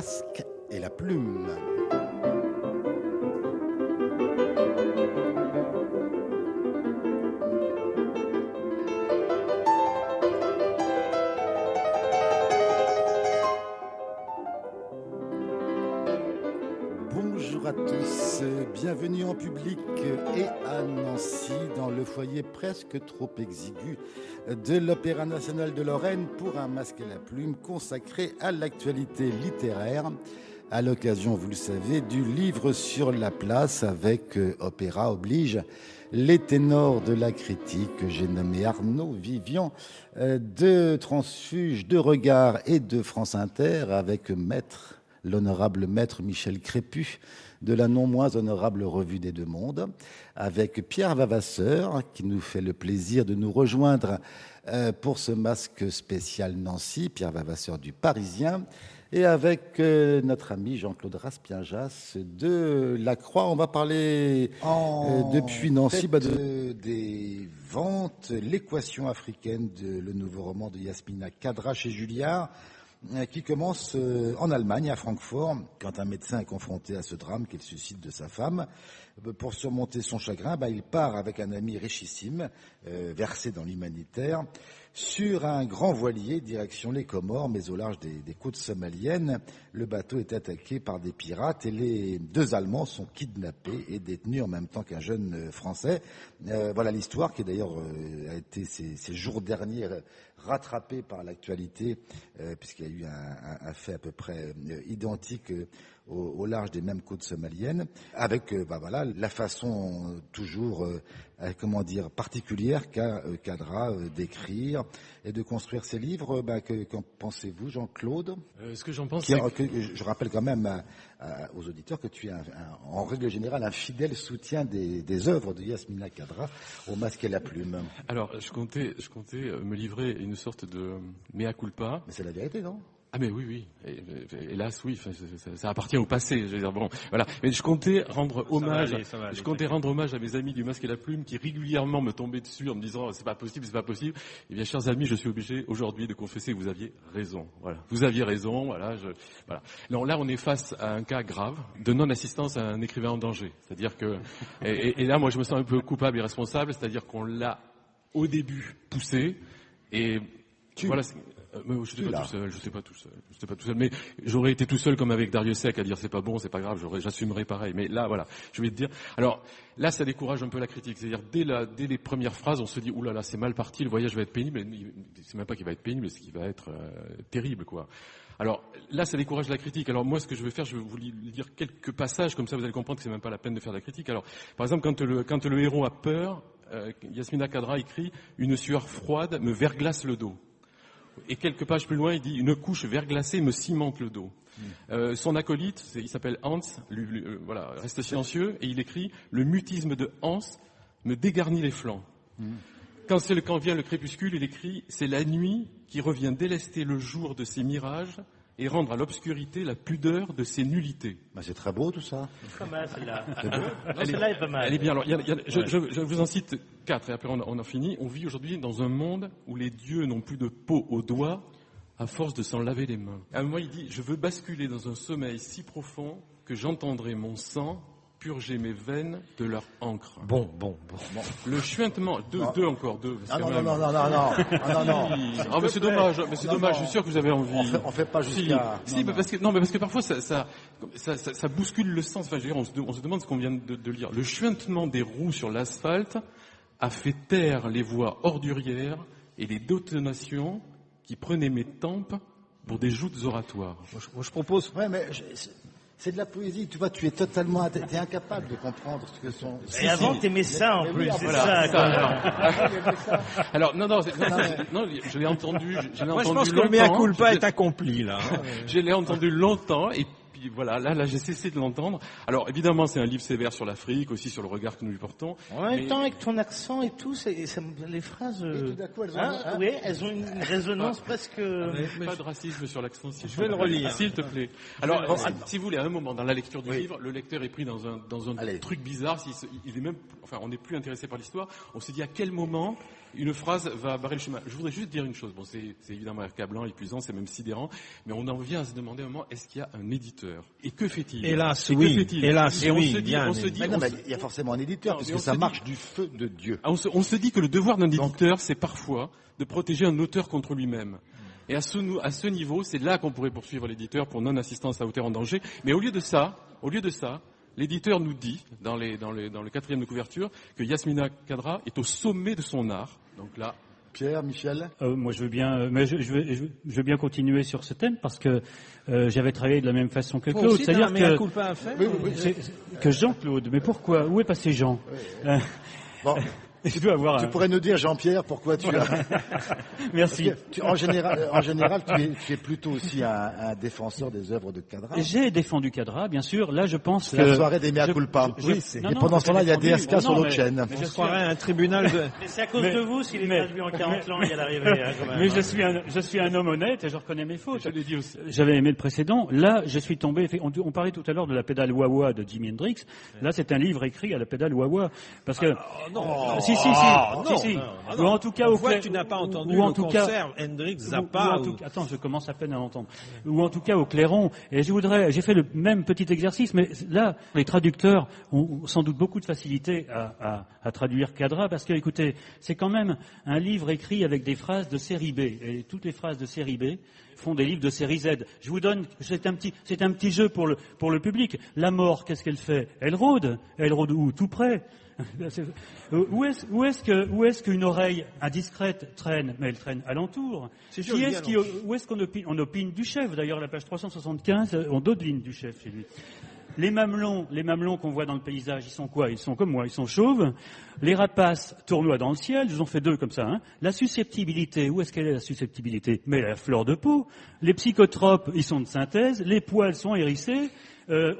masque et la plume. Bonjour à tous, bienvenue en public et à Nancy dans le foyer presque trop exigu de l'Opéra national de Lorraine pour un masque et la plume consacré à l'actualité littéraire à l'occasion, vous le savez, du livre sur la place avec Opéra oblige les ténors de la critique. J'ai nommé Arnaud Vivian de Transfuge, de Regard et de France Inter avec l'honorable maître Michel Crépu de la non moins honorable Revue des Deux Mondes, avec Pierre Vavasseur qui nous fait le plaisir de nous rejoindre pour ce masque spécial Nancy, Pierre Vavasseur du Parisien, et avec notre ami Jean-Claude Raspienjas de La Croix. On va parler depuis Nancy des ventes, l'équation africaine, le nouveau roman de Yasmina Khadra chez Julliard, qui commence en Allemagne, à Francfort, quand un médecin est confronté à ce drame qu'est le suicide de sa femme. Pour surmonter son chagrin, il part avec un ami richissime, versé dans l'humanitaire, sur un grand voilier direction les Comores, mais au large des côtes somaliennes. Le bateau est attaqué par des pirates et les deux Allemands sont kidnappés et détenus en même temps qu'un jeune Français. Voilà l'histoire qui d'ailleurs a été ces jours derniers rattrapée par l'actualité, puisqu'il y a eu un fait à peu près identique au large des mêmes côtes somaliennes, avec la façon toujours particulière qu'a Khadra d'écrire et de construire ses livres. Qu'en pensez-vous, Jean-Claude? Ce que j'en pense, je rappelle quand même aux auditeurs que tu es en règle générale un fidèle soutien des œuvres de Yasmina Khadra au masque et la plume. Alors, je comptais me livrer une sorte de mea culpa. Mais c'est la vérité, non? Ah mais oui. Hélas, oui. Ça appartient au passé. Je veux dire, bon, voilà. Mais je comptais rendre hommage. Je comptais rendre hommage à mes amis du Masque et la Plume qui régulièrement me tombaient dessus en me disant c'est pas possible. Eh bien, chers amis, je suis obligé aujourd'hui de confesser que vous aviez raison. Voilà. Vous aviez raison. Voilà. Non, là, on est face à un cas grave de non-assistance à un écrivain en danger. C'est-à-dire que et là, moi, je me sens un peu coupable et responsable. C'est-à-dire qu'on l'a au début poussé et voilà. Je sais pas tout seul, mais j'aurais été tout seul comme avec Darius Sec à dire c'est pas bon, c'est pas grave, j'assumerai pareil. Mais là, voilà, je vais te dire. Alors là, ça décourage un peu la critique. C'est-à-dire dès les premières phrases, on se dit oulala, c'est mal parti, le voyage va être pénible. C'est même pas qu'il va être pénible, c'est qu'il va être terrible, quoi. Alors là, ça décourage la critique. Alors moi, ce que je vais faire, je vais vous lire quelques passages, comme ça vous allez comprendre que c'est même pas la peine de faire de la critique. Alors, par exemple, quand le héros a peur, Yasmina Khadra écrit « Une sueur froide me verglace le dos ». Et quelques pages plus loin, il dit « Une couche verglacée me cimente le dos ». Son acolyte, il s'appelle Hans, reste silencieux, et il écrit « Le mutisme de Hans me dégarnit les flancs ». Quand vient le crépuscule, il écrit « C'est la nuit qui revient délester le jour de ses mirages et rendre à l'obscurité la pudeur de ses nullités ». C'est très beau tout ça. Pas mal celle-là. Celle-là est pas mal. Elle est bien. Alors, je vous en cite 4 et après on en finit. On vit aujourd'hui dans un monde où les dieux n'ont plus de peau aux doigts à force de s'en laver les mains. À un moment, il dit « Je veux basculer dans un sommeil si profond que j'entendrai mon sang purger mes veines de leur encre. » Bon. Le chuintement, deux. Non, mais c'est dommage, je suis sûr que vous avez envie. On fait pas jusqu'à... Parce que parfois ça bouscule le sens. Enfin, je veux dire, on se demande ce qu'on vient de lire. Le chuintement des roues sur l'asphalte a fait taire les voix ordurières et les détonations qui prenaient mes tempes pour des joutes oratoires. Moi, je propose... Ouais, mais... C'est de la poésie, tu vois, tu es totalement... T'es incapable de comprendre ce que sont... Et avant, t'aimais ça, en plus, c'est voilà, ça. Alors, non, je l'ai entendu Moi, je pense que le mea culpa est accompli, là. Je l'ai entendu longtemps, et puis voilà, là j'ai cessé de l'entendre. Alors évidemment c'est un livre sévère sur l'Afrique, aussi sur le regard que nous lui portons. En même temps, avec ton accent et tout, les phrases... Et tout d'un coup, elles ont une résonance presque... Pas de racisme sur l'accent, si je vais le relire. S'il te plaît. Alors, si vous voulez, à un moment dans la lecture du livre, le lecteur est pris dans un truc bizarre. Il est même, enfin, on n'est plus intéressé par l'histoire. On se dit à quel moment une phrase va barrer le chemin. Je voudrais juste dire une chose. Bon, c'est évidemment accablant, épuisant, c'est même sidérant, mais on en vient à se demander à un moment, est-ce qu'il y a un éditeur? Et que fait-il? Hélas, oui. Hélas, et oui. Il y a forcément un éditeur, parce que ça marche du feu de Dieu. On se dit que le devoir d'un éditeur, c'est parfois de protéger un auteur contre lui-même. Et à ce niveau, c'est là qu'on pourrait poursuivre l'éditeur pour non-assistance à auteur en danger. Mais au lieu de ça, l'éditeur nous dit, dans le 4e de couverture, que Yasmina Khadra est au sommet de son art. Donc là, Pierre, Michel. Moi, je veux bien, mais je veux bien continuer sur ce thème parce que j'avais travaillé de la même façon que Claude. C'est-à-dire que Jean-Claude. Mais pourquoi? Où est passé Jean? Bon. Tu pourrais nous dire, Jean-Pierre, pourquoi tu as... Merci. En général, tu es plutôt aussi un défenseur des œuvres de Khadra. J'ai défendu Khadra, bien sûr. Là, je pense que... La soirée des mea culpa. Et pendant ce temps-là, il y a DSK sur l'autre chaîne. Je croirais un tribunal de... Mais c'est à cause de vous s'il est traduit en 40 langues à l'arrivée. Mais je suis un homme honnête et je reconnais mes fautes. Je l'ai dit aussi. J'avais aimé le précédent. Là, je suis tombé... On parlait tout à l'heure de la pédale wah-wah de Jimi Hendrix. Là, c'est un livre écrit à la pédale wah-wah. Parce que... Si. Ou en tout cas, tu n'as pas entendu le concert Hendrix, Zappa. Attends, je commence à peine à l'entendre. Ou en tout cas au clairon. Et j'ai fait le même petit exercice, mais là, les traducteurs ont sans doute beaucoup de facilité à traduire Khadra, parce que, écoutez, c'est quand même un livre écrit avec des phrases de série B. Et toutes les phrases de série B font des livres de série Z. Je vous donne, c'est un petit jeu pour le public. La mort, qu'est-ce qu'elle fait? Elle rôde où? Tout près. Où est-ce qu'une oreille indiscrète traîne? Mais elle traîne alentour. Où est-ce qu'on opine du chef? D'ailleurs, à la page 375, on dodeline du chef chez lui. Les mamelons qu'on voit dans le paysage, ils sont quoi? Ils sont comme moi, ils sont chauves. Les rapaces tournoient dans le ciel, ils en ont fait 2 comme ça. Hein. La susceptibilité, où est-ce qu'elle est la susceptibilité? Mais la fleur de peau. Les psychotropes, ils sont de synthèse. Les poils sont hérissés.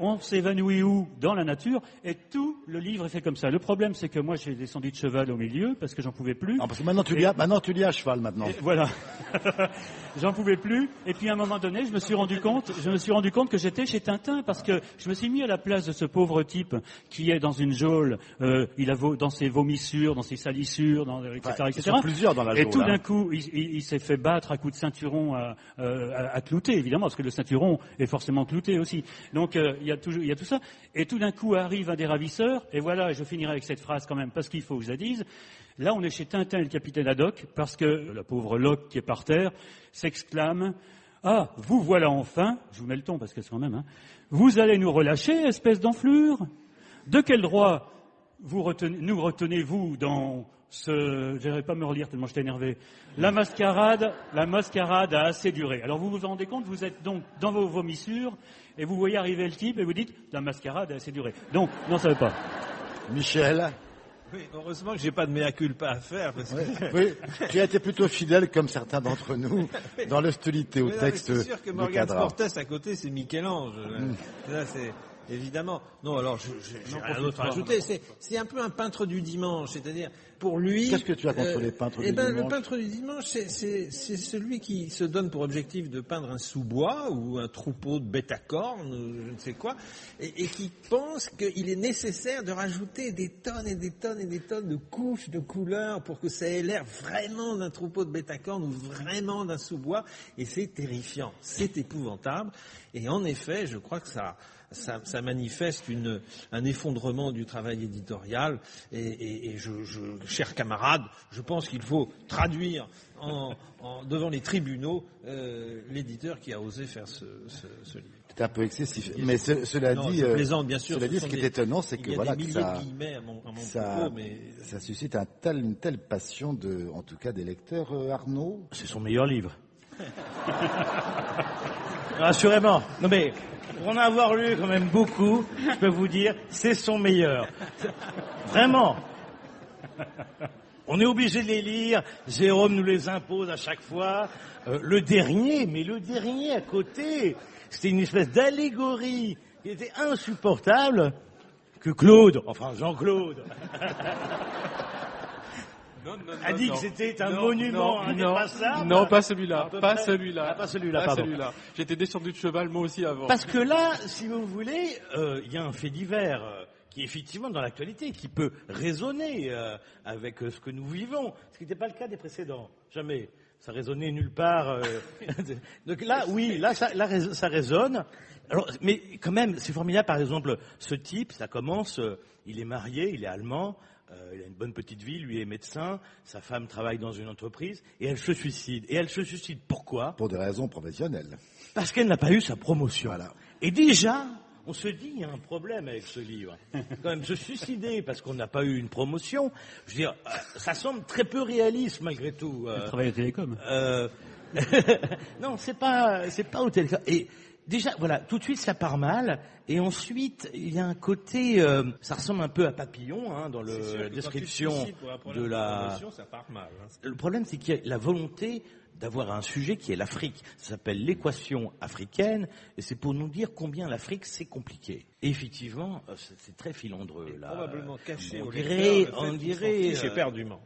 On s'évanouit où? Dans la nature, et tout le livre est fait comme ça. Le problème, c'est que moi, j'ai descendu de cheval au milieu, parce que j'en pouvais plus. Non, parce que maintenant, tu lis à cheval, maintenant. Voilà. J'en pouvais plus, et puis à un moment donné, je me suis rendu compte que j'étais chez Tintin, parce que je me suis mis à la place de ce pauvre type qui est dans une geôle, il a dans ses vomissures, dans ses salissures, etc., etc. Ils sont plusieurs dans la geôle. Et tout d'un coup, il s'est fait battre à coups de ceinturon à clouter, évidemment, parce que le ceinturon est forcément clouté aussi. Donc, il y a tout ça. Et tout d'un coup arrive un des ravisseurs, et voilà, je finirai avec cette phrase quand même, parce qu'il faut que je la dise. Là, on est chez Tintin et le capitaine Haddock, parce que la pauvre Locke qui est par terre s'exclame « Ah, vous voilà enfin !» Je vous mets le ton, parce que c'est quand même... Hein, vous allez nous relâcher, espèce d'enflure? De quel droit nous retenez-vous dans... Je n'irai pas me relire tellement j'étais énervé. La mascarade a assez duré. Alors vous vous rendez compte, vous êtes donc dans vos vomissures et vous voyez arriver le type et vous dites la mascarade a assez duré. Donc, non, ça ne va pas. Michel. Oui, heureusement que j'ai pas de mea culpa à faire. Parce que... Oui, tu as été plutôt fidèle, comme certains d'entre nous, dans l'hostilité au texte de Khadra. C'est sûr que Morgan Fortes à côté, c'est Michel-Ange. Là, c'est... Évidemment. Non, alors, j'ai rien d'autre à ajouter. C'est un peu un peintre du dimanche. C'est-à-dire, pour lui... Qu'est-ce que tu as contre les peintres du dimanche? Le peintre du dimanche, c'est celui qui se donne pour objectif de peindre un sous-bois ou un troupeau de bêtes à cornes, ou je ne sais quoi, et qui pense qu'il est nécessaire de rajouter des tonnes et des tonnes et des tonnes de couches, de couleurs pour que ça ait l'air vraiment d'un troupeau de bêtes à cornes ou vraiment d'un sous-bois. Et c'est terrifiant. C'est épouvantable. Et en effet, je crois que ça manifeste un effondrement du travail éditorial et chers camarades, je pense qu'il faut traduire devant les tribunaux l'éditeur qui a osé faire ce livre. C'est un peu excessif, mais cela dit, je plaisante, bien sûr. Cela dit, ce qui est étonnant, c'est que voilà, ça suscite une telle passion en tout cas des lecteurs, Arnaud. C'est son meilleur livre. Assurément. Non mais, pour en avoir lu quand même beaucoup, je peux vous dire, c'est son meilleur. Vraiment. On est obligé de les lire. Jérôme nous les impose à chaque fois. Le dernier à côté, c'était une espèce d'allégorie qui était insupportable que Jean-Claude, a dit que c'était un monument indépassable. Non, pas celui-là. Pas celui-là, pardon. J'étais descendu de cheval, moi aussi, avant. Parce que là, si vous voulez, il y a un fait divers qui est effectivement dans l'actualité, qui peut résonner avec ce que nous vivons, ce qui n'était pas le cas des précédents. Jamais. Ça résonnait nulle part. Donc là, oui, ça résonne. Alors, mais quand même, c'est formidable. Par exemple, ce type, ça commence, il est marié, il est allemand, il a une bonne petite vie, lui est médecin, sa femme travaille dans une entreprise, et elle se suicide. Et elle se suicide pourquoi ? Pour des raisons professionnelles. Parce qu'elle n'a pas eu sa promotion. Voilà. Et déjà, on se dit, il y a un problème avec ce livre. Quand même, se suicider parce qu'on n'a pas eu une promotion, je veux dire, ça semble très peu réaliste malgré tout. Elle travaille au Télécom. Non, c'est pas au Télécom. Et déjà, voilà, tout de suite ça part mal, et ensuite il y a un côté, ça ressemble un peu à Papillon, hein, dans la description de la. Promotion, ça part mal. Hein. Le problème, c'est qu'il y a la volonté d'avoir un sujet qui est l'Afrique. Ça s'appelle l'équation africaine, et c'est pour nous dire combien l'Afrique, c'est compliqué. Et effectivement, c'est très filandreux, là. Probablement caché On dirait, éperdument.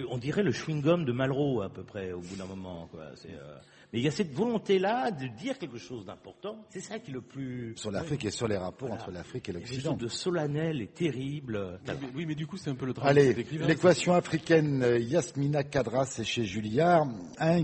On dirait le chewing-gum de Malraux, à peu près, au bout d'un moment, quoi. Mais il y a cette volonté-là de dire quelque chose d'important. C'est ça qui est le plus... Sur l'Afrique et sur les rapports entre l'Afrique et Quelque l'Occident. chose de solennel et terrible. Oui, mais du coup, c'est un peu le drame. Allez, de cet écrivain. l'équation africaine, Yasmina Kadra, c'est chez Julliard. Un